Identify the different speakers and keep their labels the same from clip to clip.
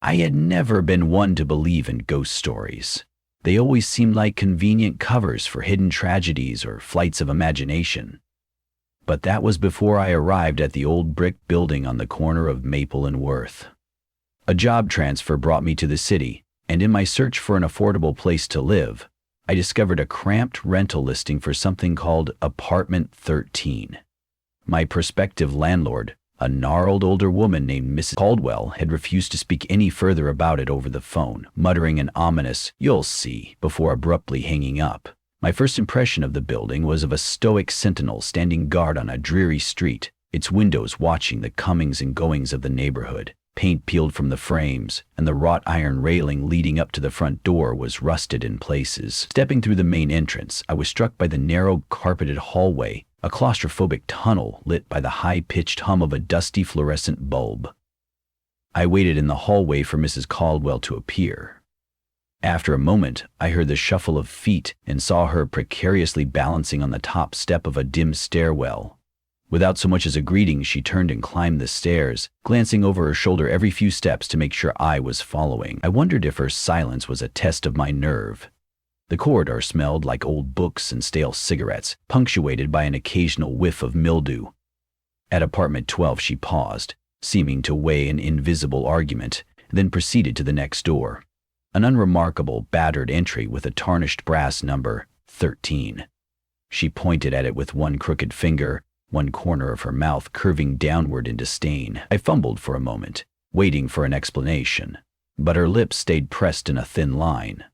Speaker 1: I had never been one to believe in ghost stories. They always seemed like convenient covers for hidden tragedies or flights of imagination. But that was before I arrived at the old brick building on the corner of Maple and Worth. A job transfer brought me to the city, and in my search for an affordable place to live, I discovered a cramped rental listing for something called Apartment 13. My prospective landlord, a gnarled older woman named Mrs. Caldwell, had refused to speak any further about it over the phone, muttering an ominous, "You'll see," before abruptly hanging up. My first impression of the building was of a stoic sentinel standing guard on a dreary street, its windows watching the comings and goings of the neighborhood. Paint peeled from the frames, and the wrought iron railing leading up to the front door was rusted in places. Stepping through the main entrance, I was struck by the narrow, carpeted hallway, a claustrophobic tunnel lit by the high-pitched hum of a dusty fluorescent bulb. I waited in the hallway for Mrs. Caldwell to appear. After a moment, I heard the shuffle of feet and saw her precariously balancing on the top step of a dim stairwell. Without so much as a greeting, she turned and climbed the stairs, glancing over her shoulder every few steps to make sure I was following. I wondered if her silence was a test of my nerve. The corridor smelled like old books and stale cigarettes, punctuated by an occasional whiff of mildew. At apartment 12 she paused, seeming to weigh an invisible argument, then proceeded to the next door. An unremarkable, battered entry with a tarnished brass number, 13. She pointed at it with one crooked finger, one corner of her mouth curving downward in disdain. I fumbled for a moment, waiting for an explanation, but her lips stayed pressed in a thin line.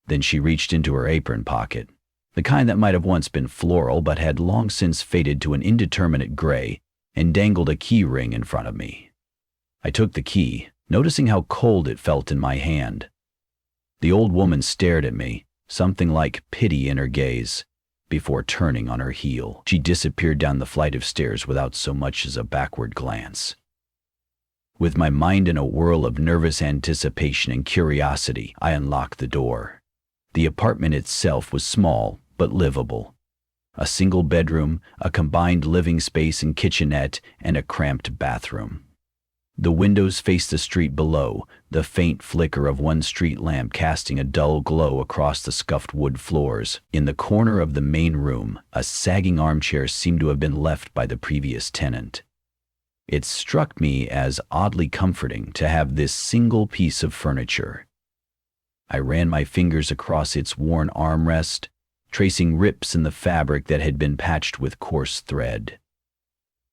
Speaker 1: Then she reached into her apron pocket, the kind that might have once been floral but had long since faded to an indeterminate gray, and dangled a key ring in front of me. I took the key, noticing how cold it felt in my hand. The old woman stared at me, something like pity in her gaze, before turning on her heel. She disappeared down the flight of stairs without so much as a backward glance. With my mind in a whirl of nervous anticipation and curiosity, I unlocked the door. The apartment itself was small but livable. A single bedroom, a combined living space and kitchenette, and a cramped bathroom. The windows faced the street below, the faint flicker of one street lamp casting a dull glow across the scuffed wood floors. In the corner of the main room, a sagging armchair seemed to have been left by the previous tenant. It struck me as oddly comforting to have this single piece of furniture. I ran my fingers across its worn armrest, tracing rips in the fabric that had been patched with coarse thread.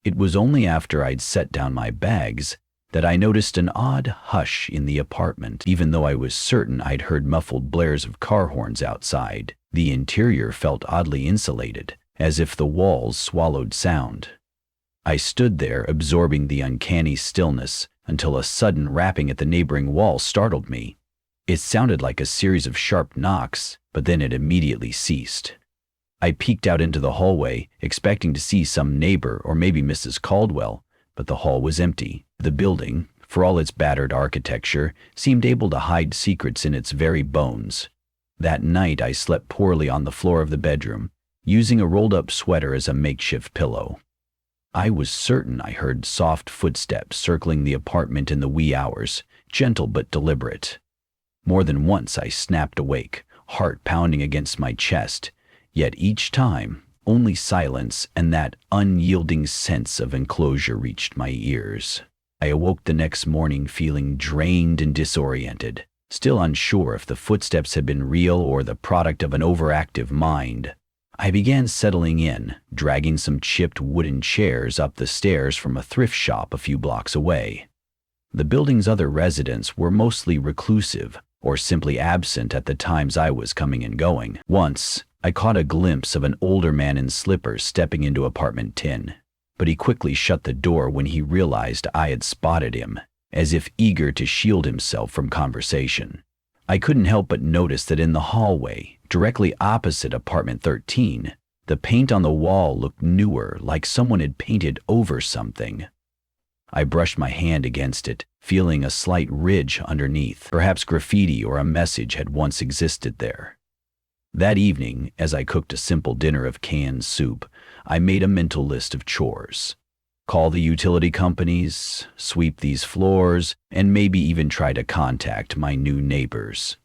Speaker 1: It was only after I'd set down my bags that I noticed an odd hush in the apartment. Even though I was certain I'd heard muffled blares of car horns outside, the interior felt oddly insulated, as if the walls swallowed sound. I stood there absorbing the uncanny stillness until a sudden rapping at the neighboring wall startled me. It sounded like a series of sharp knocks, but then it immediately ceased. I peeked out into the hallway, expecting to see some neighbor or maybe Mrs. Caldwell, but the hall was empty. The building, for all its battered architecture, seemed able to hide secrets in its very bones. That night I slept poorly on the floor of the bedroom, using a rolled-up sweater as a makeshift pillow. I was certain I heard soft footsteps circling the apartment in the wee hours, gentle but deliberate. More than once I snapped awake, heart pounding against my chest, yet each time only silence and that unyielding sense of enclosure reached my ears. I awoke the next morning feeling drained and disoriented, still unsure if the footsteps had been real or the product of an overactive mind. I began settling in, dragging some chipped wooden chairs up the stairs from a thrift shop a few blocks away. The building's other residents were mostly reclusive or simply absent at the times I was coming and going. Once, I caught a glimpse of an older man in slippers stepping into apartment 10, but he quickly shut the door when he realized I had spotted him, as if eager to shield himself from conversation. I couldn't help but notice that in the hallway, directly opposite apartment 13, the paint on the wall looked newer, like someone had painted over something. I brushed my hand against it, feeling a slight ridge underneath. Perhaps graffiti or a message had once existed there. That evening, as I cooked a simple dinner of canned soup, I made a mental list of chores. Call the utility companies, sweep these floors, and maybe even try to contact my new neighbors.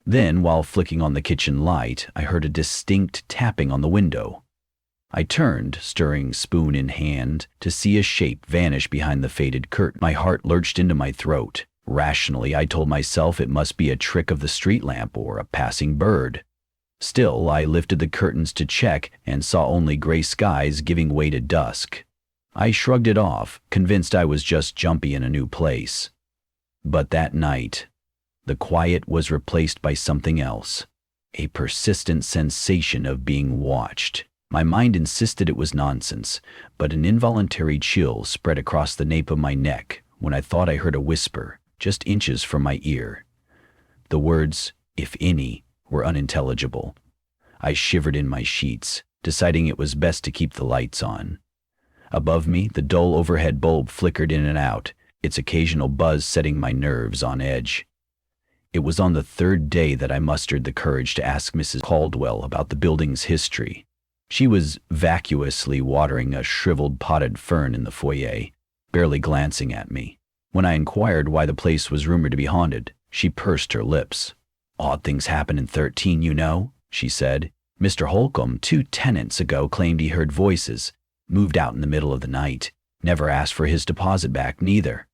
Speaker 1: Then, while flicking on the kitchen light, I heard a distinct tapping on the window. I turned, stirring spoon in hand, to see a shape vanish behind the faded curtain. My heart lurched into my throat. Rationally, I told myself it must be a trick of the street lamp or a passing bird. Still, I lifted the curtains to check and saw only gray skies giving way to dusk. I shrugged it off, convinced I was just jumpy in a new place. But that night, the quiet was replaced by something else, a persistent sensation of being watched. My mind insisted it was nonsense, but an involuntary chill spread across the nape of my neck when I thought I heard a whisper, just inches from my ear. The words, if any, were unintelligible. I shivered in my sheets, deciding it was best to keep the lights on. Above me, the dull overhead bulb flickered in and out, its occasional buzz setting my nerves on edge. It was on the third day that I mustered the courage to ask Mrs. Caldwell about the building's history. She was vacuously watering a shriveled potted fern in the foyer, barely glancing at me. When I inquired why the place was rumored to be haunted, she pursed her lips. "Odd things happen in 13, you know," she said. "Mr. Holcomb, 2 tenants ago, claimed he heard voices. Moved out in the middle of the night. Never asked for his deposit back, neither."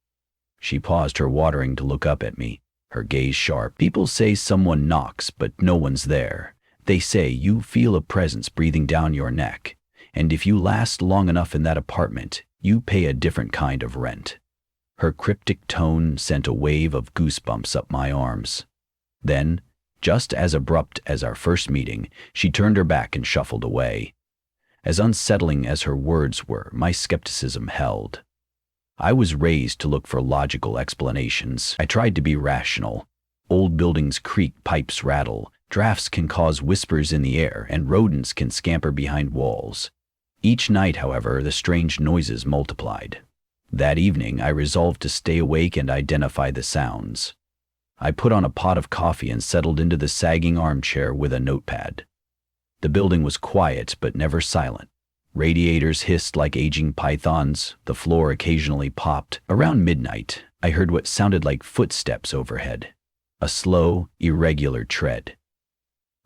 Speaker 1: She paused her watering to look up at me, her gaze sharp. "People say someone knocks, but no one's there. They say you feel a presence breathing down your neck, and if you last long enough in that apartment, you pay a different kind of rent." Her cryptic tone sent a wave of goosebumps up my arms. Then, just as abrupt as our first meeting, she turned her back and shuffled away. As unsettling as her words were, my skepticism held. I was raised to look for logical explanations. I tried to be rational. Old buildings creak, pipes rattle, drafts can cause whispers in the air, and rodents can scamper behind walls. Each night, however, the strange noises multiplied. That evening, I resolved to stay awake and identify the sounds. I put on a pot of coffee and settled into the sagging armchair with a notepad. The building was quiet but never silent. Radiators hissed like aging pythons, the floor occasionally popped. Around midnight, I heard what sounded like footsteps overhead, a slow, irregular tread.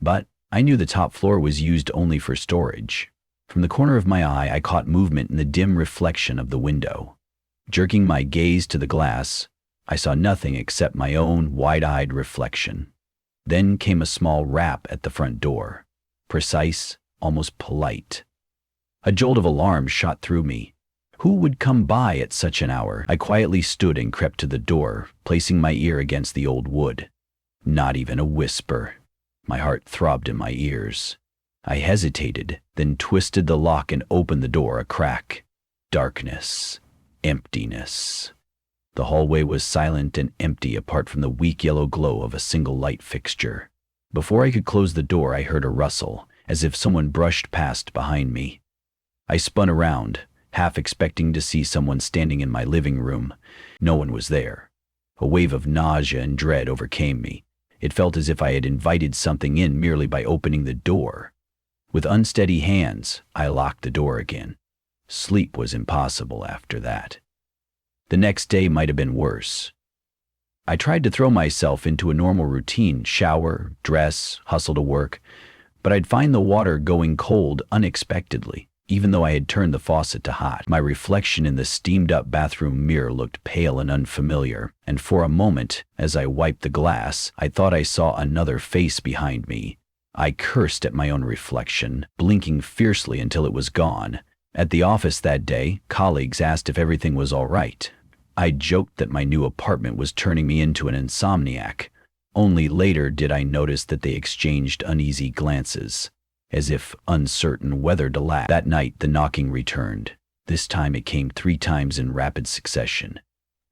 Speaker 1: But I knew the top floor was used only for storage. From the corner of my eye, I caught movement in the dim reflection of the window. Jerking my gaze to the glass, I saw nothing except my own wide-eyed reflection. Then came a small rap at the front door. Precise, almost polite. A jolt of alarm shot through me. Who would come by at such an hour? I quietly stood and crept to the door, placing my ear against the old wood. Not even a whisper. My heart throbbed in my ears. I hesitated, then twisted the lock and opened the door a crack. Darkness. Emptiness. The hallway was silent and empty apart from the weak yellow glow of a single light fixture. Before I could close the door, I heard a rustle, as if someone brushed past behind me. I spun around, half expecting to see someone standing in my living room. No one was there. A wave of nausea and dread overcame me. It felt as if I had invited something in merely by opening the door. With unsteady hands, I locked the door again. Sleep was impossible after that. The next day might have been worse. I tried to throw myself into a normal routine, shower, dress, hustle to work, but I'd find the water going cold unexpectedly, even though I had turned the faucet to hot. My reflection in the steamed-up bathroom mirror looked pale and unfamiliar, and for a moment, as I wiped the glass, I thought I saw another face behind me. I cursed at my own reflection, blinking fiercely until it was gone. At the office that day, colleagues asked if everything was all right. I joked that my new apartment was turning me into an insomniac. Only later did I notice that they exchanged uneasy glances, as if uncertain whether to laugh. That night the knocking returned. This time it came 3 times in rapid succession.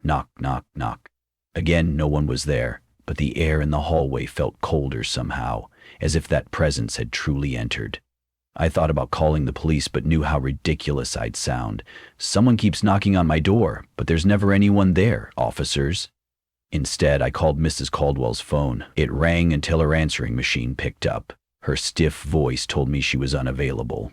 Speaker 1: Knock, knock, knock. Again no one was there, but the air in the hallway felt colder somehow, as if that presence had truly entered. I thought about calling the police but knew how ridiculous I'd sound. "Someone keeps knocking on my door, but there's never anyone there, officers." Instead, I called Mrs. Caldwell's phone. It rang until her answering machine picked up. Her stiff voice told me she was unavailable.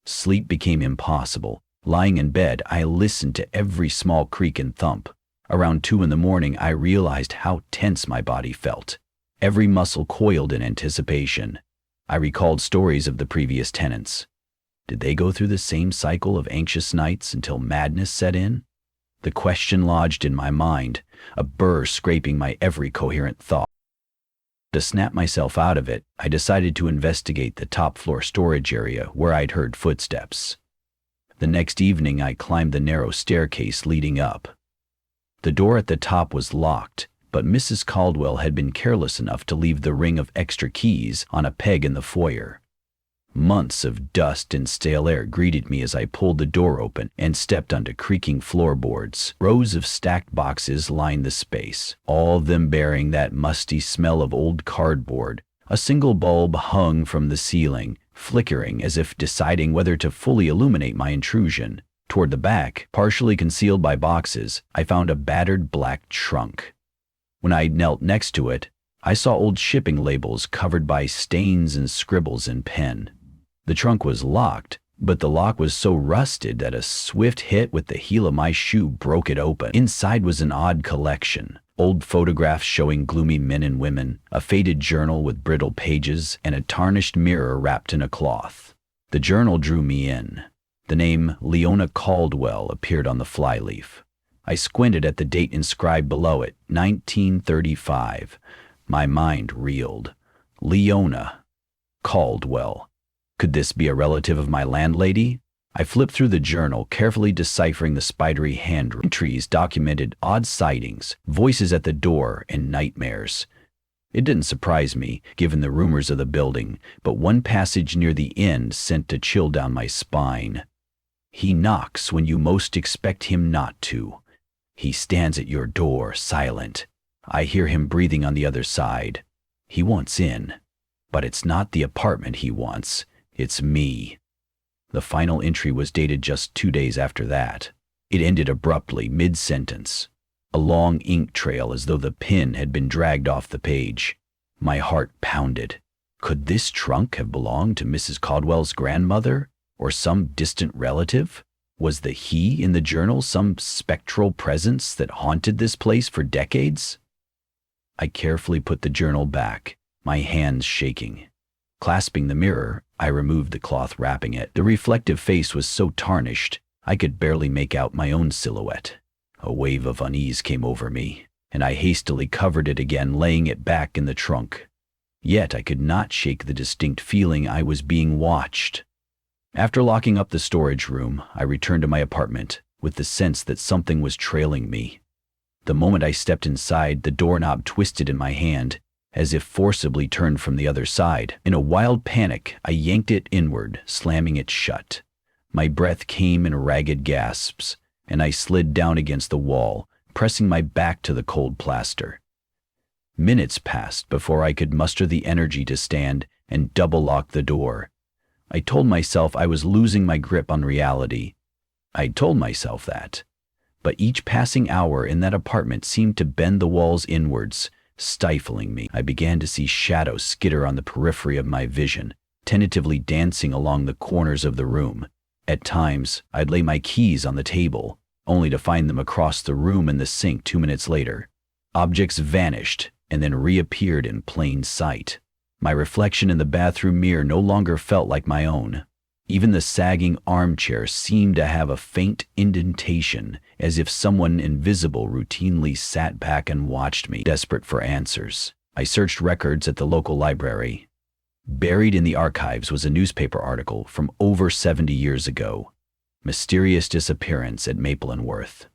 Speaker 1: Sleep became impossible. Lying in bed, I listened to every small creak and thump. Around 2 in the morning, I realized how tense my body felt. Every muscle coiled in anticipation. I recalled stories of the previous tenants. Did they go through the same cycle of anxious nights until madness set in? The question lodged in my mind, a burr scraping my every coherent thought. To snap myself out of it, I decided to investigate the top-floor storage area where I'd heard footsteps. The next evening, I climbed the narrow staircase leading up. The door at the top was locked, but Mrs. Caldwell had been careless enough to leave the ring of extra keys on a peg in the foyer. Months of dust and stale air greeted me as I pulled the door open and stepped onto creaking floorboards. Rows of stacked boxes lined the space, all of them bearing that musty smell of old cardboard. A single bulb hung from the ceiling, flickering as if deciding whether to fully illuminate my intrusion. Toward the back, partially concealed by boxes, I found a battered black trunk. When I knelt next to it, I saw old shipping labels covered by stains and scribbles in pen. The trunk was locked, but the lock was so rusted that a swift hit with the heel of my shoe broke it open. Inside was an odd collection. Old photographs showing gloomy men and women, a faded journal with brittle pages, and a tarnished mirror wrapped in a cloth. The journal drew me in. The name Leona Caldwell appeared on the flyleaf. I squinted at the date inscribed below it, 1935. My mind reeled. Leona Caldwell. Could this be a relative of my landlady? I flipped through the journal, carefully deciphering the spidery hand entries documented odd sightings, voices at the door, and nightmares. It didn't surprise me, given the rumors of the building, but one passage near the end sent a chill down my spine. He knocks when you most expect him not to. He stands at your door, silent. I hear him breathing on the other side. He wants in, but it's not the apartment he wants. It's me. The final entry was dated just 2 days after that. It ended abruptly, mid-sentence. A long ink trail as though the pen had been dragged off the page. My heart pounded. Could this trunk have belonged to Mrs. Caldwell's grandmother, or some distant relative? Was the he in the journal some spectral presence that haunted this place for decades? I carefully put the journal back, my hands shaking. Clasping the mirror, I removed the cloth wrapping it. The reflective face was so tarnished, I could barely make out my own silhouette. A wave of unease came over me, and I hastily covered it again, laying it back in the trunk. Yet I could not shake the distinct feeling I was being watched. After locking up the storage room, I returned to my apartment with the sense that something was trailing me. The moment I stepped inside, the doorknob twisted in my hand, as if forcibly turned from the other side. In a wild panic, I yanked it inward, slamming it shut. My breath came in ragged gasps, and I slid down against the wall, pressing my back to the cold plaster. Minutes passed before I could muster the energy to stand and double-lock the door. I told myself I was losing my grip on reality. I told myself that. But each passing hour in that apartment seemed to bend the walls inwards, stifling me. I began to see shadows skitter on the periphery of my vision, tentatively dancing along the corners of the room. At times, I'd lay my keys on the table, only to find them across the room in the sink 2 minutes later. Objects vanished and then reappeared in plain sight. My reflection in the bathroom mirror no longer felt like my own. Even the sagging armchair seemed to have a faint indentation, as if someone invisible routinely sat back and watched me, desperate for answers. I searched records at the local library. Buried in the archives was a newspaper article from over 70 years ago. Mysterious disappearance at Maple and Worth.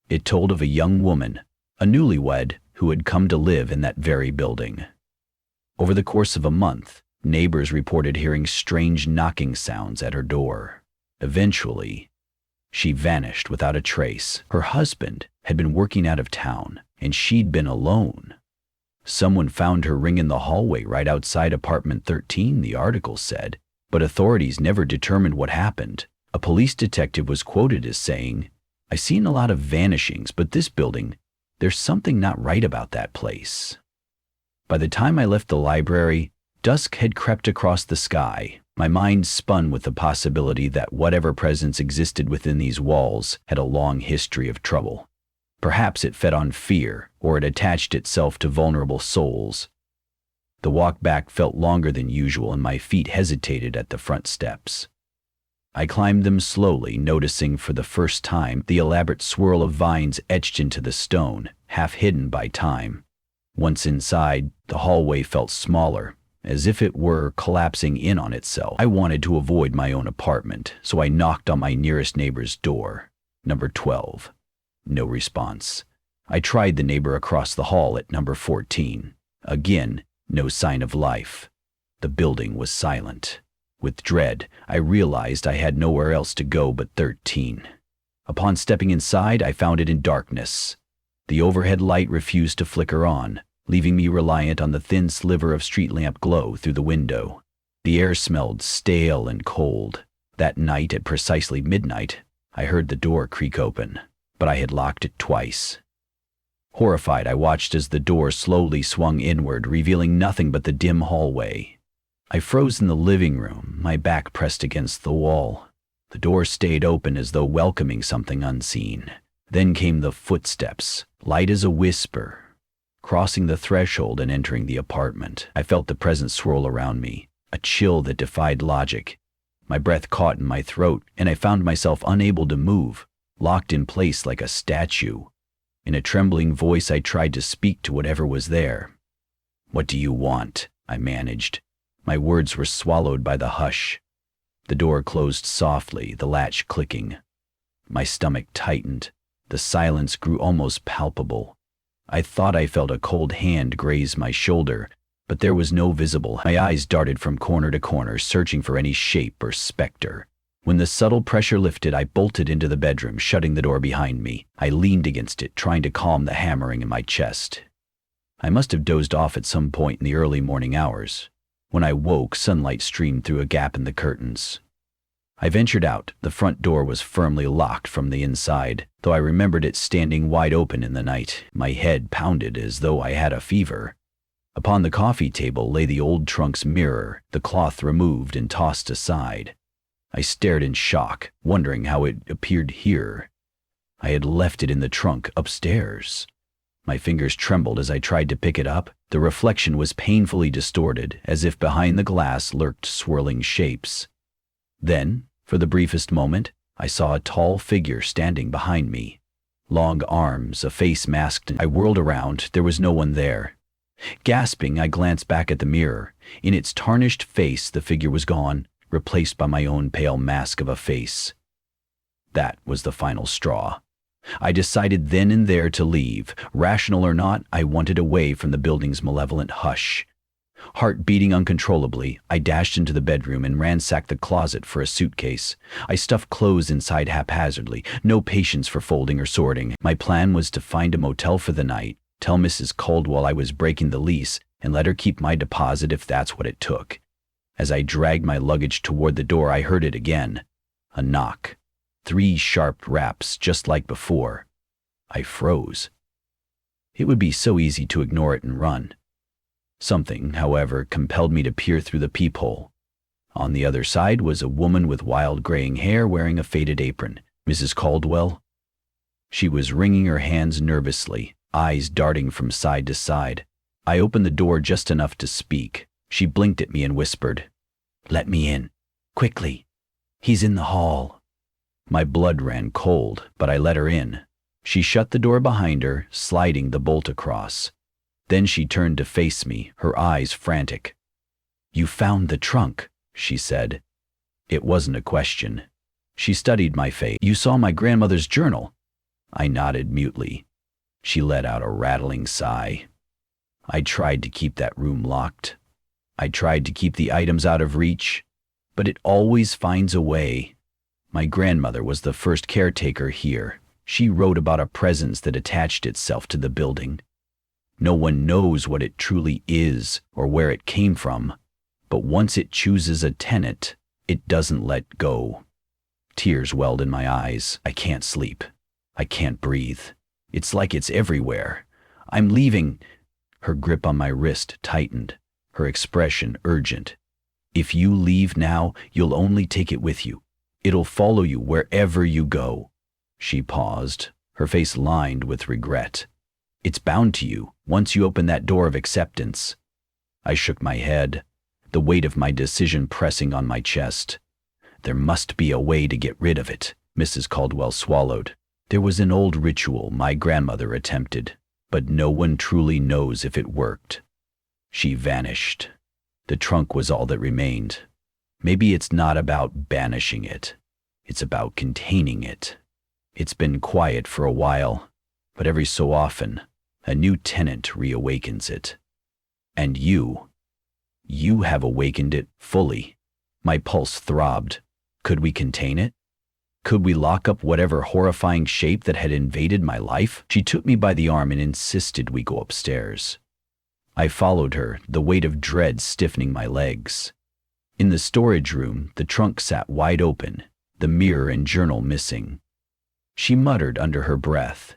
Speaker 1: It told of a young woman, a newlywed, who had come to live in that very building. Over the course of a month, neighbors reported hearing strange knocking sounds at her door. Eventually, she vanished without a trace. Her husband had been working out of town, and she'd been alone. Someone found her ring in the hallway right outside apartment 13, the article said, but authorities never determined what happened. A police detective was quoted as saying, "I've seen a lot of vanishings, but this building, there's something not right about that place." By the time I left the library, dusk had crept across the sky. My mind spun with the possibility that whatever presence existed within these walls had a long history of trouble. Perhaps it fed on fear, or it attached itself to vulnerable souls. The walk back felt longer than usual, and my feet hesitated at the front steps. I climbed them slowly, noticing for the first time the elaborate swirl of vines etched into the stone, half hidden by time. Once inside, the hallway felt smaller, as if it were collapsing in on itself. I wanted to avoid my own apartment, so I knocked on my nearest neighbor's door, number 12. No response. I tried the neighbor across the hall at number 14. Again, no sign of life. The building was silent. With dread, I realized I had nowhere else to go but 13. Upon stepping inside, I found it in darkness. The overhead light refused to flicker on, leaving me reliant on the thin sliver of street lamp glow through the window. The air smelled stale and cold. That night at precisely midnight, I heard the door creak open, but I had locked it twice. Horrified, I watched as the door slowly swung inward, revealing nothing but the dim hallway. I froze in the living room, my back pressed against the wall. The door stayed open as though welcoming something unseen. Then came the footsteps, light as a whisper, crossing the threshold and entering the apartment. I felt the presence swirl around me, a chill that defied logic. My breath caught in my throat, and I found myself unable to move, locked in place like a statue. In a trembling voice, I tried to speak to whatever was there. "What do you want?" I managed. My words were swallowed by the hush. The door closed softly, the latch clicking. My stomach tightened. The silence grew almost palpable. I thought I felt a cold hand graze my shoulder, but there was no visible. My eyes darted from corner to corner, searching for any shape or specter. When the subtle pressure lifted, I bolted into the bedroom, shutting the door behind me. I leaned against it, trying to calm the hammering in my chest. I must have dozed off at some point in the early morning hours. When I woke, sunlight streamed through a gap in the curtains. I ventured out. The front door was firmly locked from the inside, though I remembered it standing wide open in the night. My head pounded as though I had a fever. Upon the coffee table lay the old trunk's mirror, the cloth removed and tossed aside. I stared in shock, wondering how it appeared here. I had left it in the trunk upstairs. My fingers trembled as I tried to pick it up. The reflection was painfully distorted, as if behind the glass lurked swirling shapes. Then, for the briefest moment, I saw a tall figure standing behind me. Long arms, a face masked. I whirled around. There was no one there. Gasping, I glanced back at the mirror. In its tarnished face, the figure was gone, replaced by my own pale mask of a face. That was the final straw. I decided then and there to leave. Rational or not, I wanted away from the building's malevolent hush. Heart beating uncontrollably, I dashed into the bedroom and ransacked the closet for a suitcase. I stuffed clothes inside haphazardly, no patience for folding or sorting. My plan was to find a motel for the night, tell Mrs. Caldwell I was breaking the lease, and let her keep my deposit if that's what it took. As I dragged my luggage toward the door, I heard it again. A knock. 3 sharp raps, just like before. I froze. It would be so easy to ignore it and run. Something, however, compelled me to peer through the peephole. On the other side was a woman with wild graying hair wearing a faded apron. Mrs. Caldwell? She was wringing her hands nervously, eyes darting from side to side. I opened the door just enough to speak. She blinked at me and whispered, "Let me in. Quickly. He's in the hall." My blood ran cold, but I let her in. She shut the door behind her, sliding the bolt across. Then she turned to face me, her eyes frantic. "You found the trunk," she said. It wasn't a question. She studied my face. "You saw my grandmother's journal." I nodded mutely. She let out a rattling sigh. I tried to keep that room locked. I tried to keep the items out of reach, but it always finds a way. My grandmother was the first caretaker here. She wrote about a presence that attached itself to the building. No one knows what it truly is or where it came from, but once it chooses a tenant, it doesn't let go. Tears welled in my eyes. I can't sleep. I can't breathe. It's like it's everywhere. I'm leaving. Her grip on my wrist tightened, her expression urgent. If you leave now, you'll only take it with you. It'll follow you wherever you go." She paused, her face lined with regret. "It's bound to you, once you open that door of acceptance." I shook my head, the weight of my decision pressing on my chest. "There must be a way to get rid of it," Mrs. Caldwell swallowed. "There was an old ritual my grandmother attempted, but no one truly knows if it worked." She vanished. The trunk was all that remained. Maybe it's not about banishing it. It's about containing it. It's been quiet for a while, but every so often, a new tenant reawakens it. And you have awakened it fully. My pulse throbbed. Could we contain it? Could we lock up whatever horrifying shape that had invaded my life? She took me by the arm and insisted we go upstairs. I followed her, the weight of dread stiffening my legs. In the storage room, the trunk sat wide open, the mirror and journal missing. She muttered under her breath,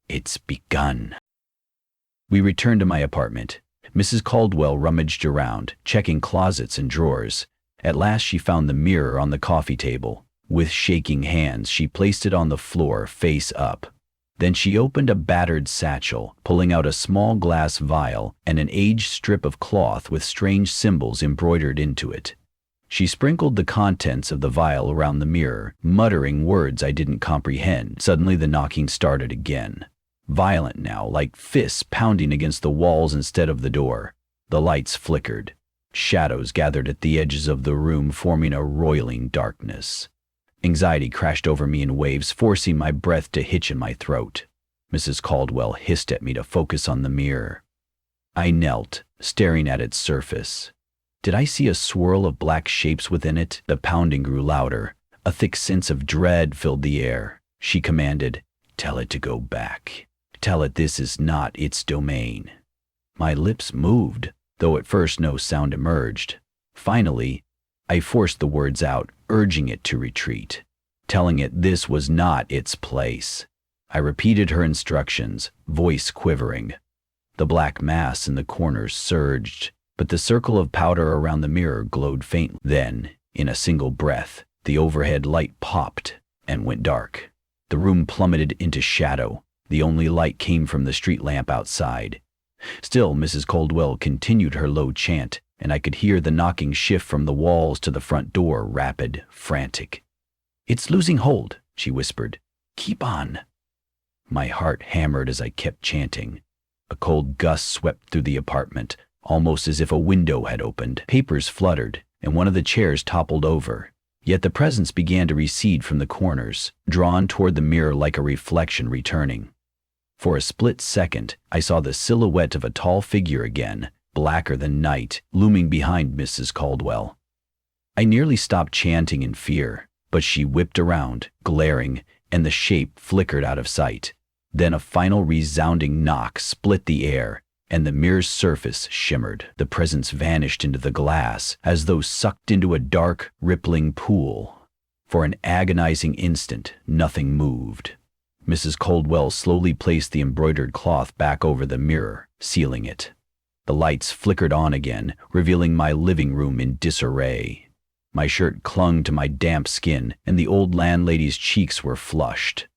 Speaker 1: "It's begun." We returned to my apartment. Mrs. Caldwell rummaged around, checking closets and drawers. At last she found the mirror on the coffee table. With shaking hands, she placed it on the floor, face up. Then she opened a battered satchel, pulling out a small glass vial and an aged strip of cloth with strange symbols embroidered into it. She sprinkled the contents of the vial around the mirror, muttering words I didn't comprehend. Suddenly the knocking started again. Violent now, like fists pounding against the walls instead of the door. The lights flickered. Shadows gathered at the edges of the room, forming a roiling darkness. Anxiety crashed over me in waves, forcing my breath to hitch in my throat. Mrs. Caldwell hissed at me to focus on the mirror. I knelt, staring at its surface. Did I see a swirl of black shapes within it? The pounding grew louder. A thick sense of dread filled the air. She commanded, "Tell it to go back. Tell it this is not its domain." My lips moved, though at first no sound emerged. Finally, I forced the words out, urging it to retreat, telling it this was not its place. I repeated her instructions, voice quivering. The black mass in the corners surged, but the circle of powder around the mirror glowed faintly. Then, in a single breath, the overhead light popped and went dark. The room plummeted into shadow. The only light came from the street lamp outside. Still, Mrs. Caldwell continued her low chant, and I could hear the knocking shift from the walls to the front door, rapid, frantic. "It's losing hold," she whispered. "Keep on." My heart hammered as I kept chanting. A cold gust swept through the apartment, almost as if a window had opened. Papers fluttered, and one of the chairs toppled over. Yet the presence began to recede from the corners, drawn toward the mirror like a reflection returning. For a split second, I saw the silhouette of a tall figure again, blacker than night, looming behind Mrs. Caldwell. I nearly stopped chanting in fear, but she whipped around, glaring, and the shape flickered out of sight. Then a final resounding knock split the air, and the mirror's surface shimmered. The presence vanished into the glass, as though sucked into a dark, rippling pool. For an agonizing instant, nothing moved. Mrs. Caldwell slowly placed the embroidered cloth back over the mirror, sealing it. The lights flickered on again, revealing my living room in disarray. My shirt clung to my damp skin, and the old landlady's cheeks were flushed.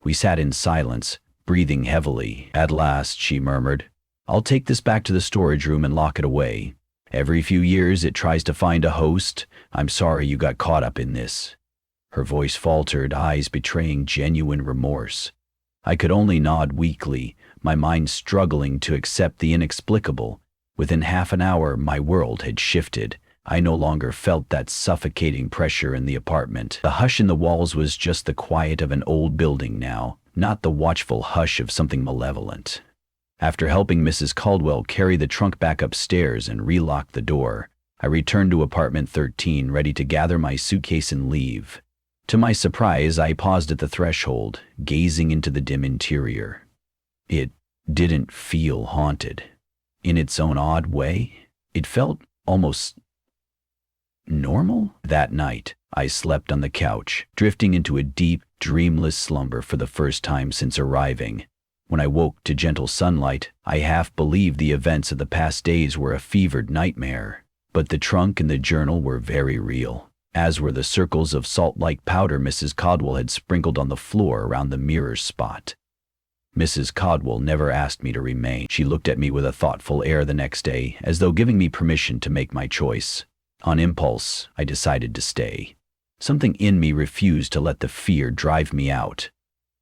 Speaker 1: We sat in silence, breathing heavily. At last, she murmured, "I'll take this back to the storage room and lock it away. Every few years it tries to find a host. I'm sorry you got caught up in this." Her voice faltered, eyes betraying genuine remorse. I could only nod weakly, my mind struggling to accept the inexplicable. Within half an hour, my world had shifted. I no longer felt that suffocating pressure in the apartment. The hush in the walls was just the quiet of an old building now, not the watchful hush of something malevolent. After helping Mrs. Caldwell carry the trunk back upstairs and relock the door, I returned to apartment 13, ready to gather my suitcase and leave. To my surprise, I paused at the threshold, gazing into the dim interior. It didn't feel haunted. In its own odd way, it felt almost normal. That night, I slept on the couch, drifting into a deep, dreamless slumber for the first time since arriving. When I woke to gentle sunlight, I half believed the events of the past days were a fevered nightmare. But the trunk and the journal were very real, as were the circles of salt-like powder Mrs. Caldwell had sprinkled on the floor around the mirror spot. Mrs. Caldwell never asked me to remain. She looked at me with a thoughtful air the next day, as though giving me permission to make my choice. On impulse, I decided to stay. Something in me refused to let the fear drive me out.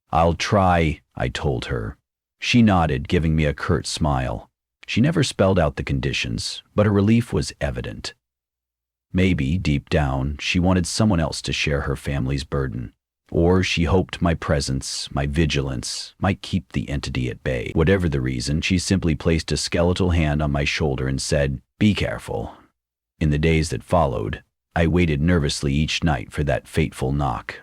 Speaker 1: "I'll try," I told her. She nodded, giving me a curt smile. She never spelled out the conditions, but her relief was evident. Maybe, deep down, she wanted someone else to share her family's burden. Or she hoped my presence, my vigilance, might keep the entity at bay. Whatever the reason, she simply placed a skeletal hand on my shoulder and said, "Be careful." In the days that followed, I waited nervously each night for that fateful knock.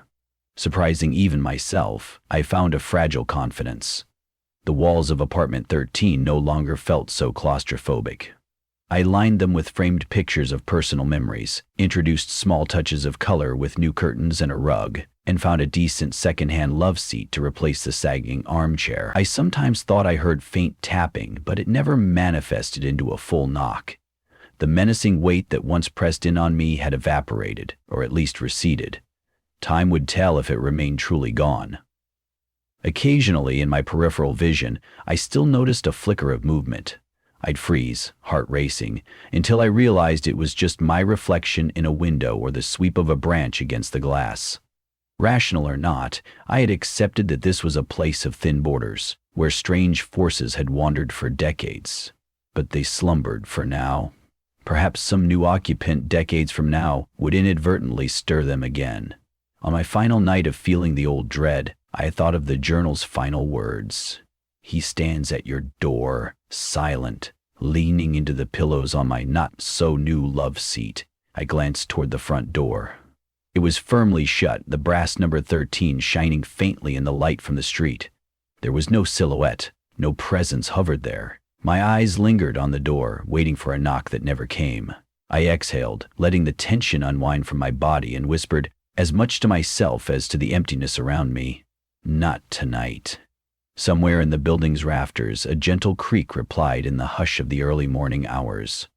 Speaker 1: Surprising even myself, I found a fragile confidence. The walls of apartment 13 no longer felt so claustrophobic. I lined them with framed pictures of personal memories, introduced small touches of color with new curtains and a rug, and found a decent second-hand love seat to replace the sagging armchair. I sometimes thought I heard faint tapping, but it never manifested into a full knock. The menacing weight that once pressed in on me had evaporated, or at least receded. Time would tell if it remained truly gone. Occasionally, in my peripheral vision, I still noticed a flicker of movement. I'd freeze, heart racing, until I realized it was just my reflection in a window or the sweep of a branch against the glass. Rational or not, I had accepted that this was a place of thin borders, where strange forces had wandered for decades. But they slumbered for now. Perhaps some new occupant decades from now would inadvertently stir them again. On my final night of feeling the old dread, I thought of the journal's final words. "He stands at your door, silent, leaning into the pillows on my not-so-new love seat." I glanced toward the front door. It was firmly shut, the brass number 13 shining faintly in the light from the street. There was no silhouette, no presence hovered there. My eyes lingered on the door, waiting for a knock that never came. I exhaled, letting the tension unwind from my body, and whispered, as much to myself as to the emptiness around me, "Not tonight." Somewhere in the building's rafters, a gentle creak replied in the hush of the early morning hours.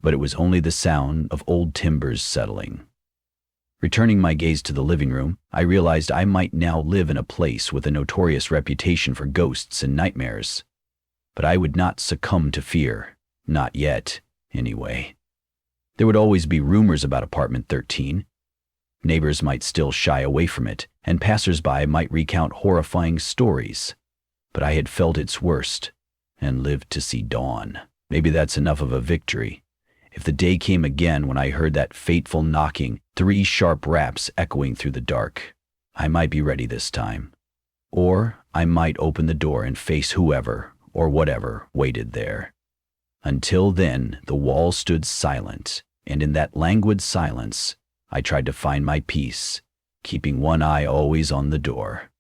Speaker 1: But it was only the sound of old timbers settling. Returning my gaze to the living room, I realized I might now live in a place with a notorious reputation for ghosts and nightmares. But I would not succumb to fear. Not yet, anyway. There would always be rumors about apartment 13. Neighbors might still shy away from it, and passers-by might recount horrifying stories. But I had felt its worst, and lived to see dawn. Maybe that's enough of a victory. If the day came again when I heard that fateful knocking, 3 sharp raps echoing through the dark, I might be ready this time. Or I might open the door and face whoever or whatever waited there. Until then, the wall stood silent, and in that languid silence, I tried to find my peace, keeping one eye always on the door.